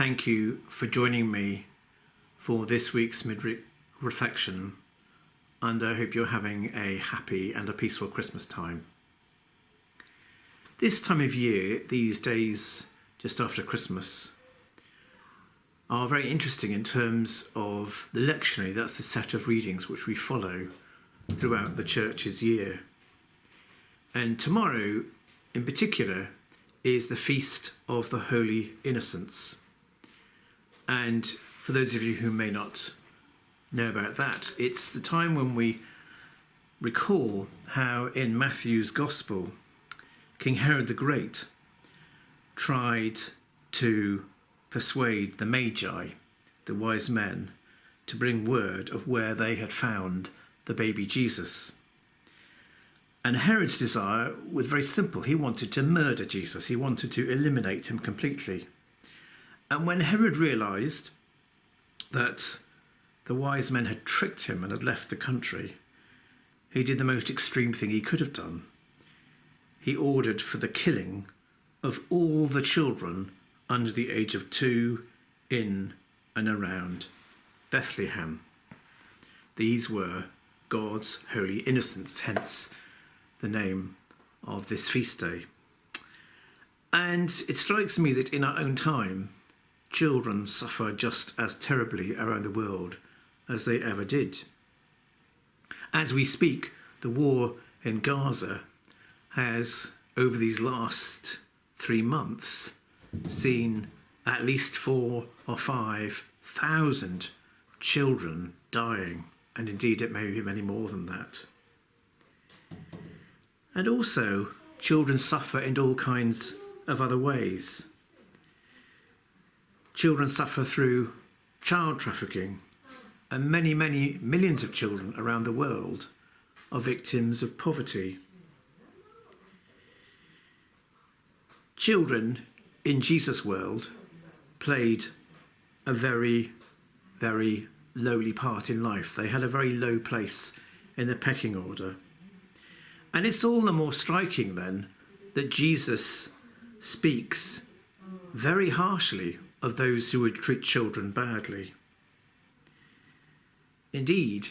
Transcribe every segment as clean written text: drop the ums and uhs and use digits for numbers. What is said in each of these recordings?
thank you for joining me for this week's midweek reflection, and I hope you're having a happy and a peaceful Christmas time. This time of year, these days just after Christmas, are very interesting in terms of the lectionary. That's the set of readings which we follow throughout the church's year. And tomorrow, in particular, is the Feast of the Holy Innocents. And for those of you who may not know about that, it's the time when we recall how in Matthew's Gospel, King Herod the Great tried to persuade the Magi, the wise men, to bring word of where they had found the baby Jesus. And Herod's desire was very simple. He wanted to murder Jesus. He wanted to eliminate him completely. And when Herod realised that the wise men had tricked him and had left the country, he did the most extreme thing he could have done. He ordered for the killing of all the children under the age of 2 in and around Bethlehem. These were God's holy innocents, hence the name of this feast day. And it strikes me that in our own time, children suffer just as terribly around the world as they ever did. As we speak, the war in Gaza has, over these last 3 months, seen at least 4,000 or 5,000 children dying, and indeed it may be many more than that. And also, children suffer in all kinds of other ways. Children suffer through child trafficking, and many, many millions of children around the world are victims of poverty. Children in Jesus' world played a very, very lowly part in life. They had a very low place in the pecking order. And it's all the more striking then that Jesus speaks very harshly of those who would treat children badly. Indeed,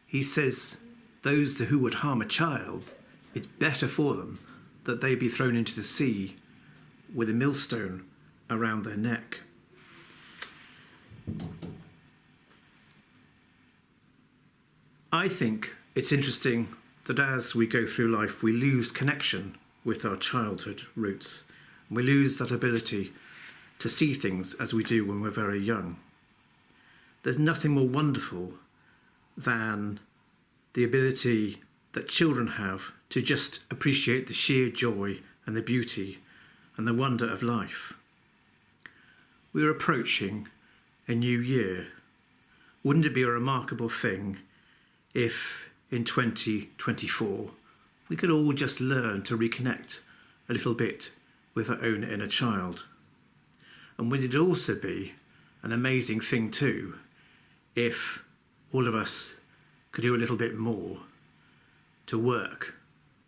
he says those who would harm a child, it's better for them that they be thrown into the sea with a millstone around their neck. I think it's interesting that as we go through life, we lose connection with our childhood roots. We lose that ability to see things as we do when we're very young. There's nothing more wonderful than the ability that children have to just appreciate the sheer joy and the beauty and the wonder of life. We're approaching a new year. Wouldn't it be a remarkable thing if in 2024 we could all just learn to reconnect a little bit with our own inner child? And would it also be an amazing thing too if all of us could do a little bit more to work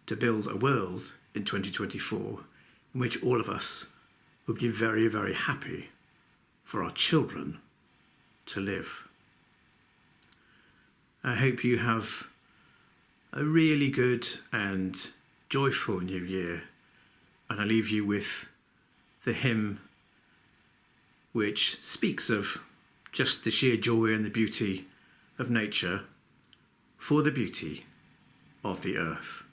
to build a world in 2024 in which all of us would be very, very happy for our children to live. I hope you have a really good and joyful new year, and I leave you with the hymn which speaks of just the sheer joy and the beauty of nature for the beauty of the earth.